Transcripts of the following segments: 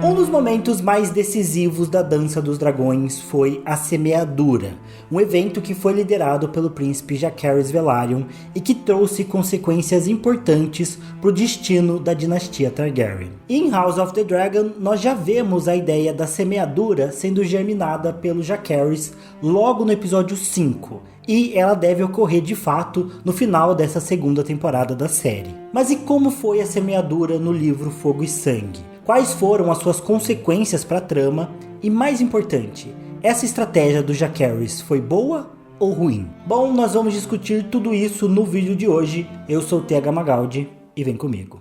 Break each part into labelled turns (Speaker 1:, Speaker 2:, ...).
Speaker 1: Um dos momentos mais decisivos da Dança dos Dragões foi a Semeadura, um evento que foi liderado pelo príncipe Jacaerys Velaryon e que trouxe consequências importantes para o destino da dinastia Targaryen. Em House of the Dragon, nós já vemos a ideia da semeadura sendo germinada pelo Jacaerys logo no episódio 5, e ela deve ocorrer de fato no final dessa segunda temporada da série. Mas e como foi a semeadura no livro Fogo e Sangue? Quais foram as suas consequências para a trama? E mais importante, essa estratégia do Jacaerys foi boa ou ruim? Bom, nós vamos discutir tudo isso no vídeo de hoje. Eu sou o TH Magaldi e vem comigo.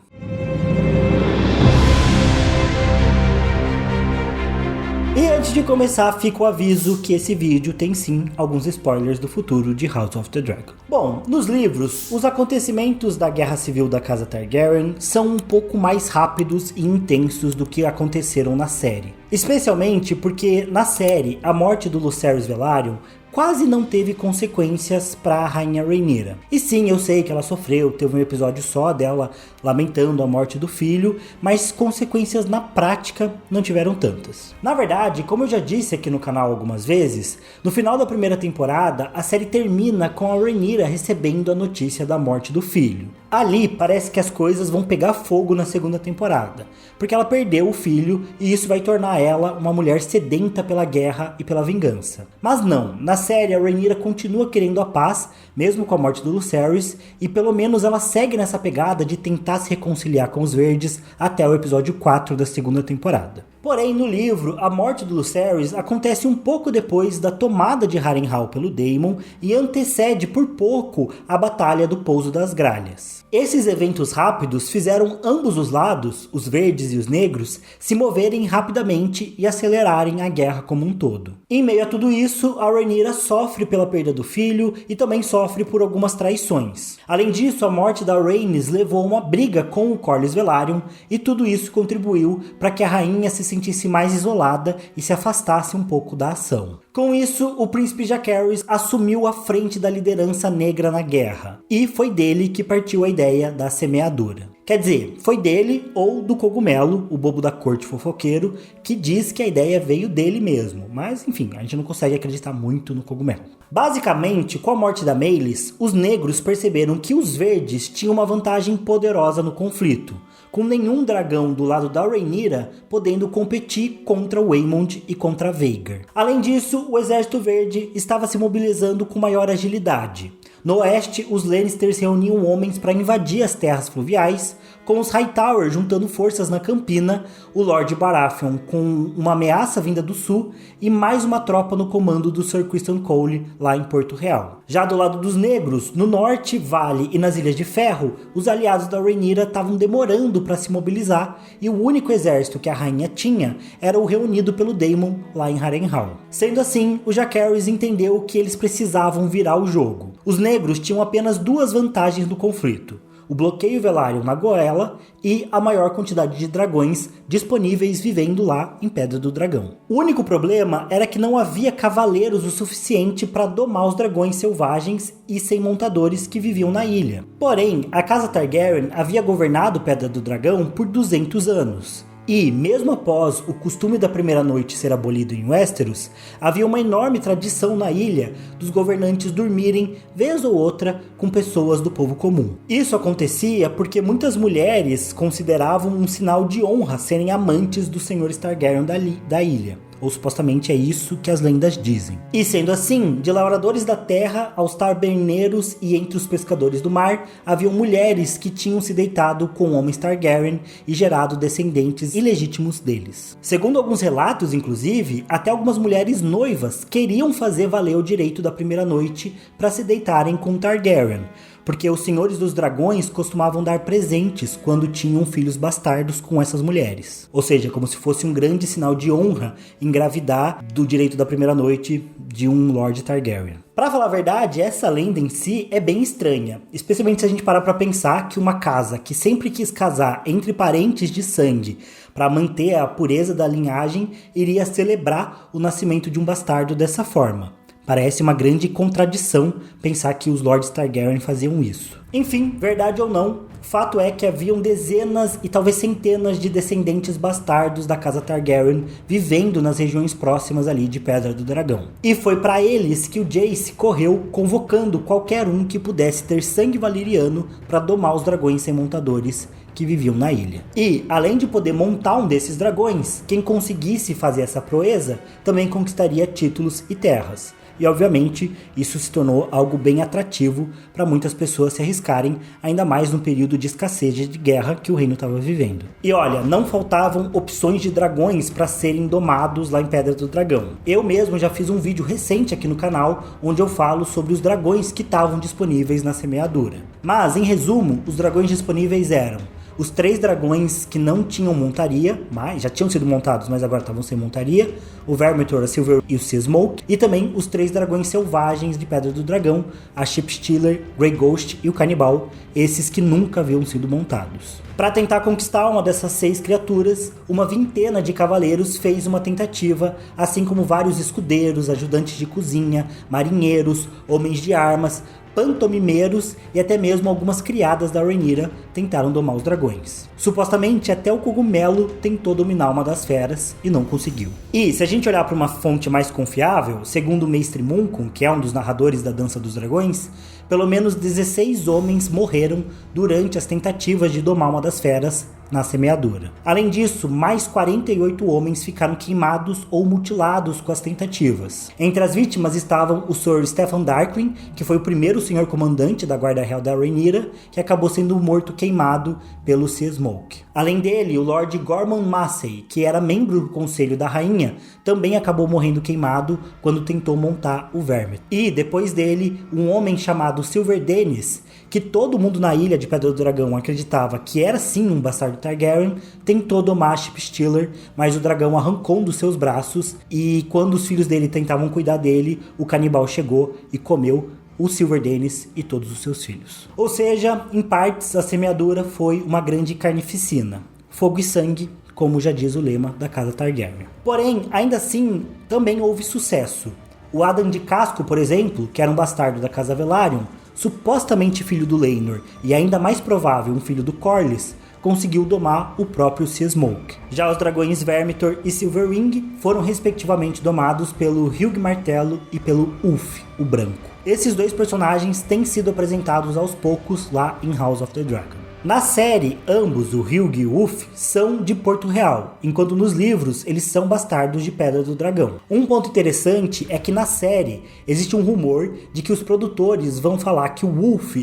Speaker 1: E antes de começar, fica o aviso que esse vídeo tem sim alguns spoilers do futuro de House of the Dragon. Bom, nos livros, os acontecimentos da Guerra Civil da Casa Targaryen são um pouco mais rápidos e intensos do que aconteceram na série. Especialmente porque na série, a morte do Lucerys Velaryon quase não teve consequências para a Rainha Rhaenyra. E sim, eu sei que ela sofreu, teve um episódio só dela lamentando a morte do filho, mas consequências na prática não tiveram tantas. Na verdade, como eu já disse aqui no canal algumas vezes, no final da primeira temporada, a série termina com a Rhaenyra recebendo a notícia da morte do filho. Ali parece que as coisas vão pegar fogo na segunda temporada, porque ela perdeu o filho e isso vai tornar ela uma mulher sedenta pela guerra e pela vingança. Mas não, na série a Rhaenyra continua querendo a paz, mesmo com a morte do Lucerys, e pelo menos ela segue nessa pegada de tentar se reconciliar com os Verdes até o episódio 4 da segunda temporada. Porém, no livro, a morte do Lucerys acontece um pouco depois da tomada de Harrenhal pelo Daemon e antecede por pouco a Batalha do Pouso das Gralhas. Esses eventos rápidos fizeram ambos os lados, os verdes e os negros, se moverem rapidamente e acelerarem a guerra como um todo. Em meio a tudo isso, a Rhaenyra sofre pela perda do filho e também sofre por algumas traições. Além disso, a morte da Rhaenys levou a uma briga com o Corlys Velaryon e tudo isso contribuiu para que a rainha se sentisse mais isolada e se afastasse um pouco da ação. Com isso, o príncipe Jacaerys assumiu a frente da liderança negra na guerra, e foi dele que partiu a ideia da semeadura. Quer dizer, foi dele ou do Cogumelo, o bobo da corte fofoqueiro, que diz que a ideia veio dele mesmo, mas enfim, a gente não consegue acreditar muito no Cogumelo. Basicamente, com a morte da Meleys, os negros perceberam que os verdes tinham uma vantagem poderosa no conflito, com nenhum dragão do lado da Rhaenyra podendo competir contra o Aemond e contra Vhagar. Além disso, o exército verde estava se mobilizando com maior agilidade. No oeste, os Lannisters reuniam homens para invadir as terras fluviais, com os Hightower juntando forças na Campina, o Lord Baratheon com uma ameaça vinda do sul e mais uma tropa no comando do Sir Criston Cole lá em Porto Real. Já do lado dos negros, no norte, Vale e nas Ilhas de Ferro, os aliados da Rhaenyra estavam demorando para se mobilizar e o único exército que a rainha tinha era o reunido pelo Daemon lá em Harrenhal. Sendo assim, o Jacaerys entendeu que eles precisavam virar o jogo. Os negros tinham apenas duas vantagens no conflito: o bloqueio Velaryon na goela e a maior quantidade de dragões disponíveis vivendo lá em Pedra do Dragão. O único problema era que não havia cavaleiros o suficiente para domar os dragões selvagens e sem montadores que viviam na ilha. Porém, a Casa Targaryen havia governado Pedra do Dragão por 200 anos. E, mesmo após o costume da primeira noite ser abolido em Westeros, havia uma enorme tradição na ilha dos governantes dormirem, vez ou outra, com pessoas do povo comum. Isso acontecia porque muitas mulheres consideravam um sinal de honra serem amantes dos senhores Targaryen da ilha. Ou supostamente é isso que as lendas dizem. E sendo assim, de lavradores da terra aos taberneiros e entre os pescadores do mar, haviam mulheres que tinham se deitado com homens Targaryen e gerado descendentes ilegítimos deles. Segundo alguns relatos, inclusive, até algumas mulheres noivas queriam fazer valer o direito da primeira noite para se deitarem com Targaryen, porque os senhores dos dragões costumavam dar presentes quando tinham filhos bastardos com essas mulheres. Ou seja, como se fosse um grande sinal de honra engravidar do direito da primeira noite de um Lord Targaryen. Pra falar a verdade, essa lenda em si é bem estranha, especialmente se a gente parar pra pensar que uma casa que sempre quis casar entre parentes de sangue para manter a pureza da linhagem iria celebrar o nascimento de um bastardo dessa forma. Parece uma grande contradição pensar que os Lords Targaryen faziam isso. Enfim, verdade ou não, fato é que haviam dezenas e talvez centenas de descendentes bastardos da casa Targaryen vivendo nas regiões próximas ali de Pedra do Dragão. E foi para eles que o Jace correu convocando qualquer um que pudesse ter sangue valeriano para domar os dragões sem montadores que viviam na ilha. E, além de poder montar um desses dragões, quem conseguisse fazer essa proeza também conquistaria títulos e terras. E, obviamente, isso se tornou algo bem atrativo para muitas pessoas se arriscarem, ainda mais no período de escassez de guerra que o reino estava vivendo. E olha, não faltavam opções de dragões para serem domados lá em Pedra do Dragão. Eu mesmo já fiz um vídeo recente aqui no canal, onde eu falo sobre os dragões que estavam disponíveis na semeadura. Mas, em resumo, os dragões disponíveis eram os 3 dragões que não tinham montaria, mas já tinham sido montados, mas agora estavam sem montaria, o Vermithor, a Silver e o Sea Smoke, e também os 3 dragões selvagens de Pedra do Dragão, a Shipstealer, Grey Ghost e o Canibal, esses que nunca haviam sido montados. Para tentar conquistar uma dessas 6 criaturas, uma vintena de cavaleiros fez uma tentativa, assim como vários escudeiros, ajudantes de cozinha, marinheiros, homens de armas, pantomimeiros e até mesmo algumas criadas da Rhaenyra tentaram domar os dragões. Supostamente até o cogumelo tentou dominar uma das feras e não conseguiu. E se a gente olhar para uma fonte mais confiável, segundo o Mestre Munkun, que é um dos narradores da Dança dos Dragões, pelo menos 16 homens morreram durante as tentativas de domar uma das feras na semeadura. Além disso, mais 48 homens ficaram queimados ou mutilados com as tentativas. Entre as vítimas estavam o Sr. Stefan Darkwing, que foi o primeiro senhor comandante da Guarda Real da Rhaenyra, que acabou sendo morto queimado pelo Sea Smoke. Além dele, o Lord Gorman Massey, que era membro do Conselho da Rainha, também acabou morrendo queimado quando tentou montar o Vermithor. E, depois dele, um homem chamado Silver Dennis, que todo mundo na ilha de Pedra do Dragão acreditava que era sim um bastardo Targaryen, tentou domar a Shipstealer, mas o dragão arrancou um dos seus braços e quando os filhos dele tentavam cuidar dele, o canibal chegou e comeu o Silver Dennis e todos os seus filhos. Ou seja, em partes, a semeadura foi uma grande carnificina. Fogo e sangue, como já diz o lema da casa Targaryen. Porém, ainda assim, também houve sucesso. O Adam de Casco, por exemplo, que era um bastardo da casa Velaryon, supostamente filho do Laenor e ainda mais provável um filho do Corlys, conseguiu domar o próprio Sea Smoke. Já os dragões Vermithor e Silverwing foram respectivamente domados pelo Hugh Martelo e pelo Ulf, o Branco. Esses 2 personagens têm sido apresentados aos poucos lá em House of the Dragon. Na série, ambos, o Hugh e o Ulf, são de Porto Real, enquanto nos livros eles são bastardos de Pedra do Dragão. Um ponto interessante é que na série existe um rumor de que os produtores vão falar que o Ulf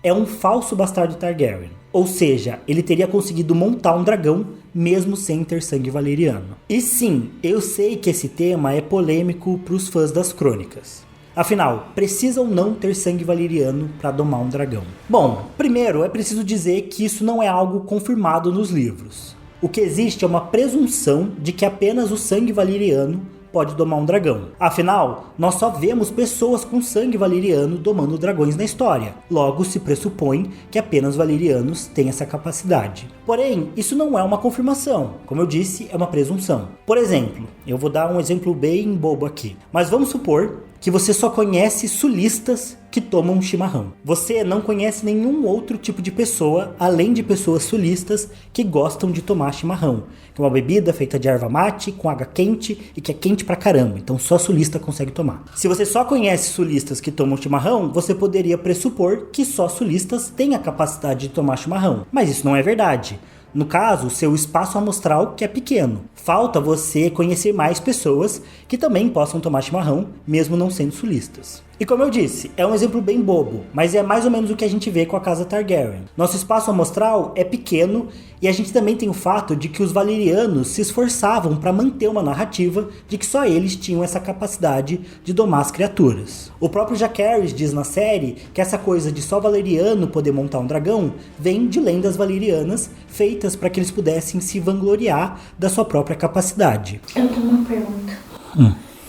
Speaker 1: é um falso bastardo Targaryen. Ou seja, ele teria conseguido montar um dragão mesmo sem ter sangue valeriano. E sim, eu sei que esse tema é polêmico para os fãs das crônicas. Afinal, precisa ou não ter sangue valeriano para domar um dragão? Bom, primeiro é preciso dizer que isso não é algo confirmado nos livros. O que existe é uma presunção de que apenas o sangue valeriano pode domar um dragão. Afinal, nós só vemos pessoas com sangue valeriano domando dragões na história. Logo, se pressupõe que apenas valerianos têm essa capacidade. Porém, isso não é uma confirmação. Como eu disse, é uma presunção. Por exemplo, eu vou dar um exemplo bem bobo aqui. Mas vamos supor que você só conhece sulistas que tomam chimarrão. Você não conhece nenhum outro tipo de pessoa, além de pessoas sulistas que gostam de tomar chimarrão, que é uma bebida feita de erva mate, com água quente e que é quente pra caramba, então só sulista consegue tomar. Se você só conhece sulistas que tomam chimarrão, você poderia pressupor que só sulistas têm a capacidade de tomar chimarrão, mas isso não é verdade. No caso, seu espaço amostral que é pequeno. Falta você conhecer mais pessoas que também possam tomar chimarrão, mesmo não sendo sulistas. E como eu disse, é um exemplo bem bobo, mas é mais ou menos o que a gente vê com a casa Targaryen. Nosso espaço amostral é pequeno e a gente também tem o fato de que os valerianos se esforçavam para manter uma narrativa de que só eles tinham essa capacidade de domar as criaturas. O próprio Jacaerys diz na série que essa coisa de só valeriano poder montar um dragão vem de lendas valerianas feitas para que eles pudessem se vangloriar da sua própria capacidade.
Speaker 2: Eu tenho uma pergunta.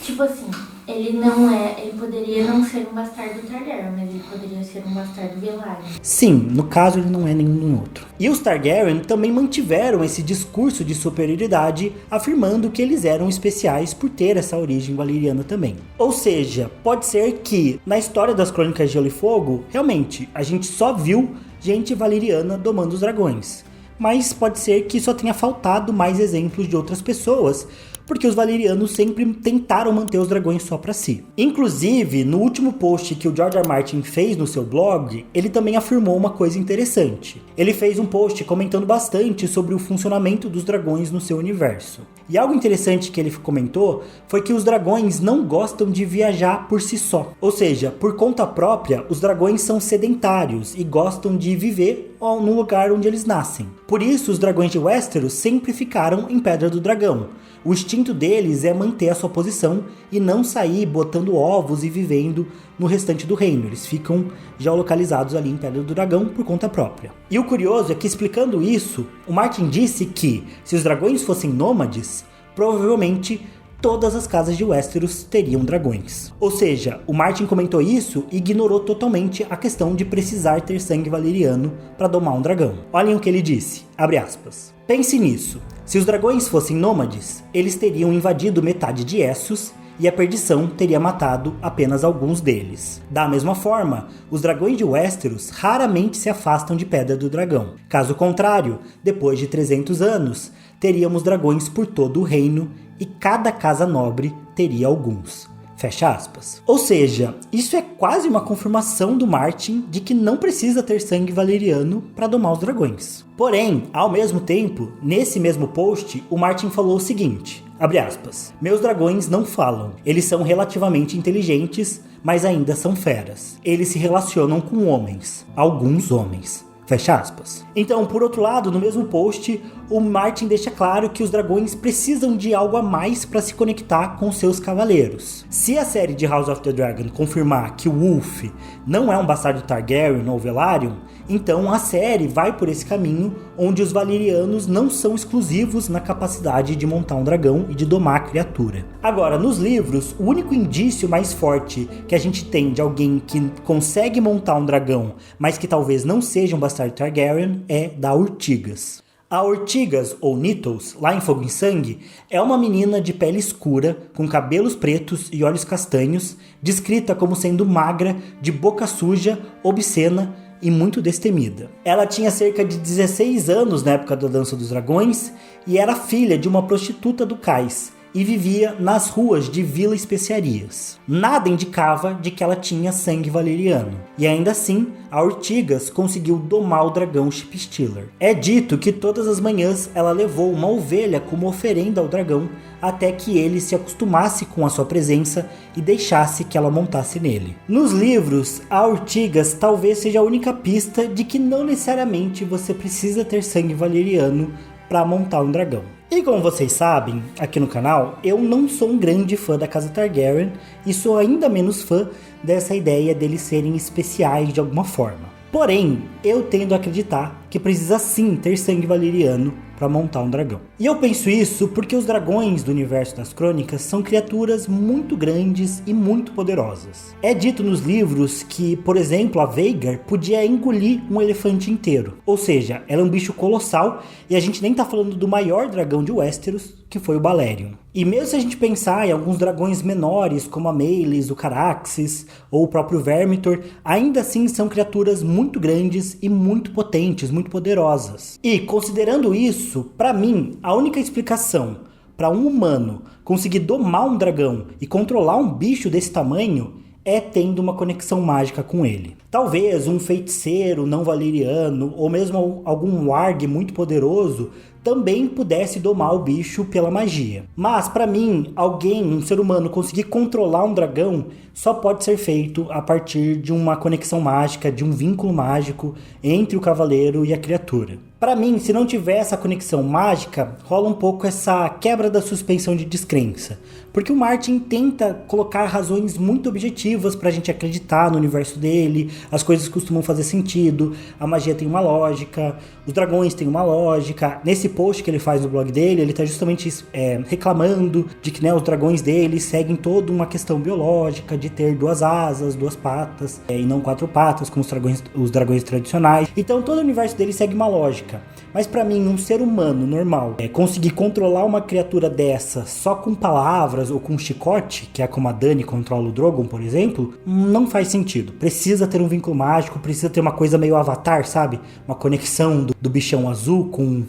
Speaker 2: Tipo assim, ele não é, ele poderia não ser um bastardo Targaryen, mas ele poderia ser um bastardo Velaryon.
Speaker 1: Sim, no caso ele não é nenhum nem outro. E os Targaryen também mantiveram esse discurso de superioridade, afirmando que eles eram especiais por ter essa origem valeriana também. Ou seja, pode ser que na história das Crônicas de Gelo e Fogo, realmente, a gente só viu gente valeriana domando os dragões. Mas pode ser que só tenha faltado mais exemplos de outras pessoas, porque os valerianos sempre tentaram manter os dragões só para si. Inclusive, no último post que o George R. R. Martin fez no seu blog, ele também afirmou uma coisa interessante. Ele fez um post comentando bastante sobre o funcionamento dos dragões no seu universo. E algo interessante que ele comentou foi que os dragões não gostam de viajar por si só. Ou seja, por conta própria, os dragões são sedentários e gostam de viver no lugar onde eles nascem. Por isso, os dragões de Westeros sempre ficaram em Pedra do Dragão. O instinto deles é manter a sua posição e não sair botando ovos e vivendo no restante do reino. Eles ficam geolocalizados ali em Pedra do Dragão por conta própria. E o curioso é que, explicando isso, o Martin disse que se os dragões fossem nômades, provavelmente todas as casas de Westeros teriam dragões. Ou seja, o Martin comentou isso e ignorou totalmente a questão de precisar ter sangue valeriano para domar um dragão. Olhem o que ele disse, abre aspas. Pense nisso. Se os dragões fossem nômades, eles teriam invadido metade de Essos e a perdição teria matado apenas alguns deles. Da mesma forma, os dragões de Westeros raramente se afastam de Pedra do Dragão. Caso contrário, depois de 300 anos, teríamos dragões por todo o reino e cada casa nobre teria alguns. Fecha aspas. Ou seja, isso é quase uma confirmação do Martin de que não precisa ter sangue valeriano para domar os dragões. Porém, ao mesmo tempo, nesse mesmo post, o Martin falou o seguinte, abre aspas, meus dragões não falam, eles são relativamente inteligentes, mas ainda são feras. Eles se relacionam com homens, alguns homens. Fecha aspas. Então, por outro lado, no mesmo post, o Martin deixa claro que os dragões precisam de algo a mais para se conectar com seus cavaleiros. Se a série de House of the Dragon confirmar que o Wolf não é um bastardo Targaryen ou Velaryon, então a série vai por esse caminho onde os valerianos não são exclusivos na capacidade de montar um dragão e de domar a criatura. Agora, nos livros, o único indício mais forte que a gente tem de alguém que consegue montar um dragão, mas que talvez não seja um bastardo Targaryen, é da Ortigas. A Ortigas, ou Needles, lá em Fogo e Sangue, é uma menina de pele escura, com cabelos pretos e olhos castanhos, descrita como sendo magra, de boca suja, obscena e muito destemida. Ela tinha cerca de 16 anos na época da Dança dos Dragões e era filha de uma prostituta do cais e vivia nas ruas de Vila Especiarias. Nada indicava de que ela tinha sangue valeriano. E ainda assim, a Ortigas conseguiu domar o dragão Shipstealer. É dito que todas as manhãs ela levou uma ovelha como oferenda ao dragão até que ele se acostumasse com a sua presença e deixasse que ela montasse nele. Nos livros, a Ortigas talvez seja a única pista de que não necessariamente você precisa ter sangue valeriano para montar um dragão. E como vocês sabem, aqui no canal, eu não sou um grande fã da casa Targaryen e sou ainda menos fã dessa ideia deles serem especiais de alguma forma. Porém, eu tendo a acreditar que precisa sim ter sangue valeriano para montar um dragão. E eu penso isso porque os dragões do universo das crônicas são criaturas muito grandes e muito poderosas. É dito nos livros que, por exemplo, a Vhagar podia engolir um elefante inteiro. Ou seja, ela é um bicho colossal e a gente nem tá falando do maior dragão de Westeros, que foi o Balerion. E mesmo se a gente pensar em alguns dragões menores, como a Meleys, o Caraxes ou o próprio Vermithor, ainda assim são criaturas muito grandes e muito potentes, muito poderosas. E considerando isso, para mim, a única explicação para um humano conseguir domar um dragão e controlar um bicho desse tamanho é tendo uma conexão mágica com ele. Talvez um feiticeiro não valeriano ou mesmo algum warg muito poderoso também pudesse domar o bicho pela magia. Mas para mim, um ser humano conseguir controlar um dragão só pode ser feito a partir de uma conexão mágica, de um vínculo mágico entre o cavaleiro e a criatura. Pra mim, se não tiver essa conexão mágica, rola um pouco essa quebra da suspensão de descrença. Porque o Martin tenta colocar razões muito objetivas pra gente acreditar no universo dele, as coisas costumam fazer sentido, a magia tem uma lógica, os dragões têm uma lógica. Nesse post que ele faz no blog dele, ele tá justamente reclamando de que, né, os dragões dele seguem toda uma questão biológica de ter 2 asas, 2 patas, e não 4 patas, como os dragões tradicionais. Então todo o universo dele segue uma lógica. Mas pra mim, um ser humano normal conseguir controlar uma criatura dessa só com palavras ou com um chicote, que é como a Dany controla o Drogon, por exemplo, não faz sentido. Precisa ter um vínculo mágico, precisa ter uma coisa meio Avatar, sabe? Uma conexão do bichão azul com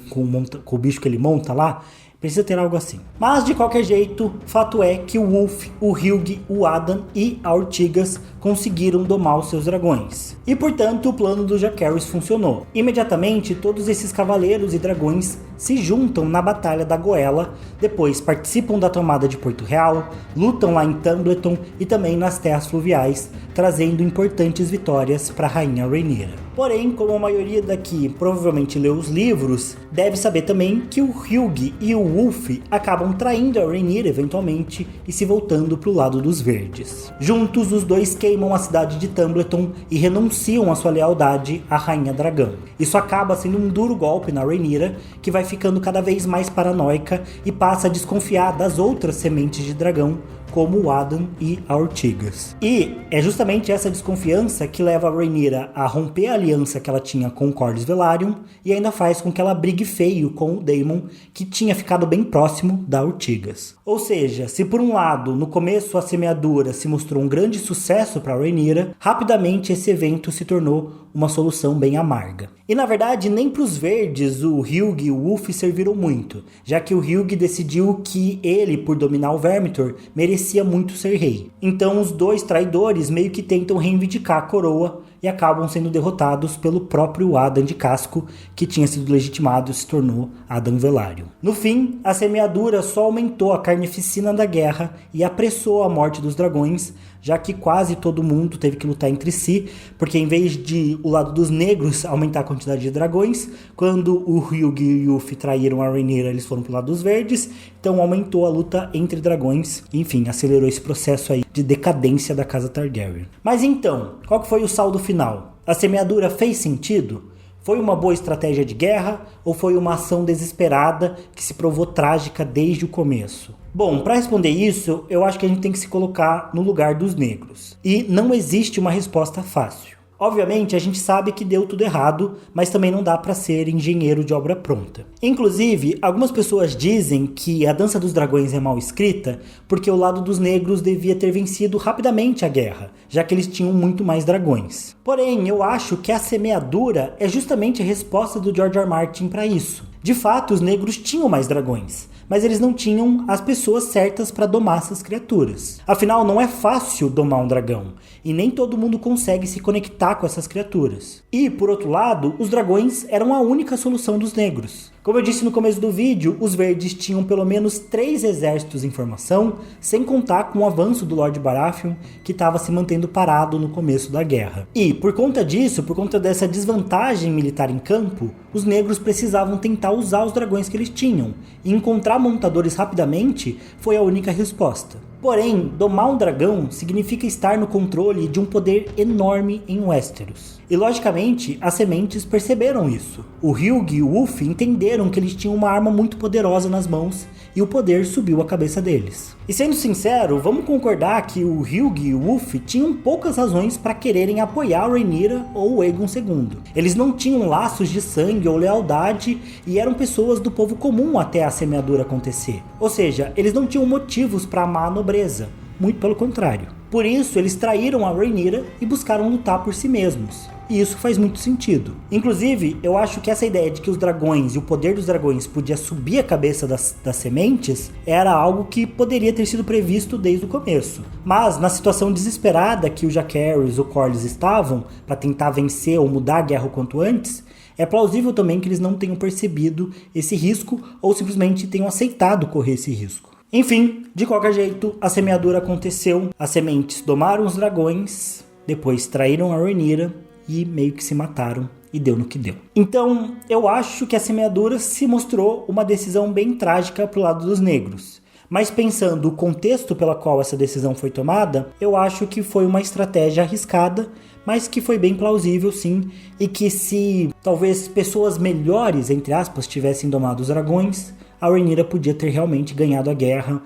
Speaker 1: o bicho que ele monta lá. Precisa ter algo assim. Mas, de qualquer jeito, fato é que o Wolf, o Hugh, o Adam e a Ortigas conseguiram domar os seus dragões. E, portanto, o plano dos Jacaerys funcionou. Imediatamente, todos esses cavaleiros e dragões se juntam na Batalha da Goela, depois participam da tomada de Porto Real, lutam lá em Tumbleton e também nas terras fluviais, trazendo importantes vitórias para a Rainha Rhaenyra. Porém, como a maioria daqui provavelmente leu os livros, deve saber também que o Hugh e o Wolf acabam traindo a Rhaenyra eventualmente e se voltando para o lado dos verdes. Juntos, os dois queimam a cidade de Tumbleton e renunciam à sua lealdade à Rainha Dragão. Isso acaba sendo um duro golpe na Rhaenyra, que vai ficando cada vez mais paranoica e passa a desconfiar das outras sementes de dragão, como o Adam e a Ortigas. E é justamente essa desconfiança que leva a Rhaenyra a romper a aliança que ela tinha com o Corlys Velaryon e ainda faz com que ela brigue feio com o Daemon, que tinha ficado bem próximo da Ortigas. Ou seja, se por um lado, no começo a semeadura se mostrou um grande sucesso para Rhaenyra, rapidamente esse evento se tornou uma solução bem amarga. E na verdade, nem para os verdes o Hugh e o Wolf serviram muito, já que o Hugh decidiu que ele, por dominar o Vermithor, merecia muito ser rei. Então os dois traidores meio que tentam reivindicar a coroa e acabam sendo derrotados pelo próprio Adam de Casco, que tinha sido legitimado e se tornou Adam Velaryon. No fim, a semeadura só aumentou a carnificina da guerra e apressou a morte dos dragões, já que quase todo mundo teve que lutar entre si, porque em vez de o lado dos negros aumentar a quantidade de dragões, quando o Hugh e o Wolf traíram a Rhaenyra, eles foram pro lado dos verdes, então aumentou a luta entre dragões, enfim, acelerou esse processo aí de decadência da casa Targaryen. Mas então, qual que foi o saldo final? A semeadura fez sentido? Foi uma boa estratégia de guerra ou foi uma ação desesperada que se provou trágica desde o começo? Bom, para responder isso, eu acho que a gente tem que se colocar no lugar dos negros. E não existe uma resposta fácil. Obviamente, a gente sabe que deu tudo errado, mas também não dá para ser engenheiro de obra pronta. Inclusive, algumas pessoas dizem que a Dança dos Dragões é mal escrita porque o lado dos negros devia ter vencido rapidamente a guerra, já que eles tinham muito mais dragões. Porém, eu acho que a semeadura é justamente a resposta do George R. R. Martin para isso. De fato, os negros tinham mais dragões, mas eles não tinham as pessoas certas para domar essas criaturas. Afinal, não é fácil domar um dragão, e nem todo mundo consegue se conectar com essas criaturas. E, por outro lado, os dragões eram a única solução dos negros. Como eu disse no começo do vídeo, os verdes tinham pelo menos 3 exércitos em formação, sem contar com o avanço do Lord Baratheon, que estava se mantendo parado no começo da guerra. E, por conta disso, por conta dessa desvantagem militar em campo, os negros precisavam tentar usar os dragões que eles tinham, e encontrar montadores rapidamente foi a única resposta. Porém, domar um dragão significa estar no controle de um poder enorme em Westeros. E logicamente, as sementes perceberam isso. O Hugh e o Wolf entenderam que eles tinham uma arma muito poderosa nas mãos e o poder subiu a cabeça deles. E sendo sincero, vamos concordar que o Hugh e o Wolf tinham poucas razões para quererem apoiar o Rhaenyra ou o Aegon II. Eles não tinham laços de sangue ou lealdade e eram pessoas do povo comum até a semeadura acontecer. Ou seja, eles não tinham motivos para amar a nobreza, muito pelo contrário. Por isso, eles traíram a Rhaenyra e buscaram lutar por si mesmos. E isso faz muito sentido. Inclusive, eu acho que essa ideia de que os dragões e o poder dos dragões podia subir a cabeça das sementes era algo que poderia ter sido previsto desde o começo. Mas, na situação desesperada que os Jacaerys e o Corlys estavam para tentar vencer ou mudar a guerra o quanto antes, é plausível também que eles não tenham percebido esse risco ou simplesmente tenham aceitado correr esse risco. Enfim, de qualquer jeito, a semeadura aconteceu, as sementes domaram os dragões, depois traíram a Rhaenyra e meio que se mataram e deu no que deu. Então, eu acho que a semeadura se mostrou uma decisão bem trágica pro lado dos negros. Mas pensando o contexto pela qual essa decisão foi tomada, eu acho que foi uma estratégia arriscada, mas que foi bem plausível sim, e que se talvez pessoas melhores, entre aspas, tivessem domado os dragões, a Rhaenyra podia ter realmente ganhado a guerra,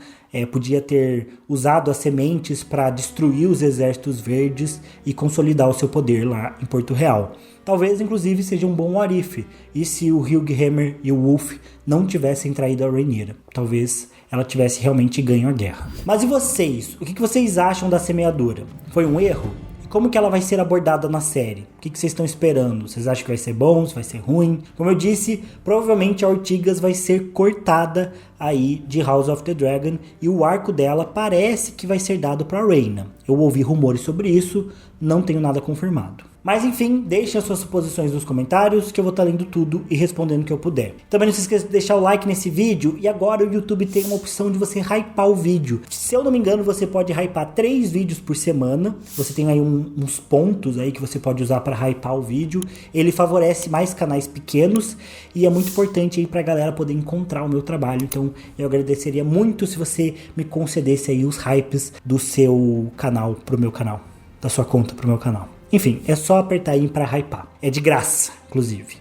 Speaker 1: podia ter usado as sementes para destruir os exércitos verdes e consolidar o seu poder lá em Porto Real. Talvez, inclusive, seja um bom what if, e se o Hugh Hammer e o Wolf não tivessem traído a Rhaenyra. Talvez ela tivesse realmente ganho a guerra. Mas e vocês? O que vocês acham da semeadura? Foi um erro? Como que ela vai ser abordada na série? O que vocês estão esperando? Vocês acham que vai ser bom? Se vai ser ruim? Como eu disse, provavelmente a Ortigas vai ser cortada aí de House of the Dragon e o arco dela parece que vai ser dado para Rhaena. Eu ouvi rumores sobre isso, não tenho nada confirmado. Mas enfim, deixem as suas suposições nos comentários que eu vou estar lendo tudo e respondendo o que eu puder. Também não se esqueça de deixar o like nesse vídeo e agora o YouTube tem uma opção de você hypar o vídeo. Se eu não me engano, você pode hypar 3 vídeos por semana. Você tem aí uns pontos aí que você pode usar para hypar o vídeo. Ele favorece mais canais pequenos e é muito importante aí pra galera poder encontrar o meu trabalho. Então eu agradeceria muito se você me concedesse aí os hypes do seu canal pro meu canal, da sua conta pro meu canal. Enfim, é só apertar aí pra hypar. É de graça, inclusive.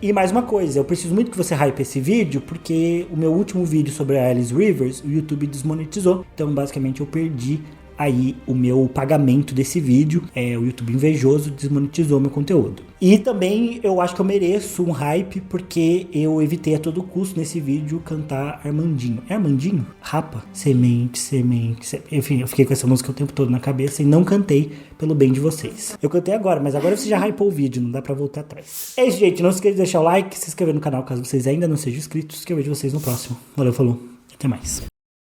Speaker 1: E mais uma coisa, eu preciso muito que você hype esse vídeo, porque o meu último vídeo sobre a Alice Rivers, o YouTube desmonetizou. Então, basicamente, eu perdi aí o meu pagamento desse vídeo. O YouTube invejoso desmonetizou meu conteúdo. E também eu acho que eu mereço um hype, porque eu evitei a todo custo nesse vídeo cantar Armandinho. É Armandinho? Rapa? Semente. Enfim, eu fiquei com essa música o tempo todo na cabeça e não cantei pelo bem de vocês. Eu cantei agora, mas agora você já hypou o vídeo, não dá pra voltar atrás. É isso, gente. Não se esqueça de deixar o like, se inscrever no canal caso vocês ainda não sejam inscritos, que eu vejo vocês no próximo. Valeu, falou. Até mais.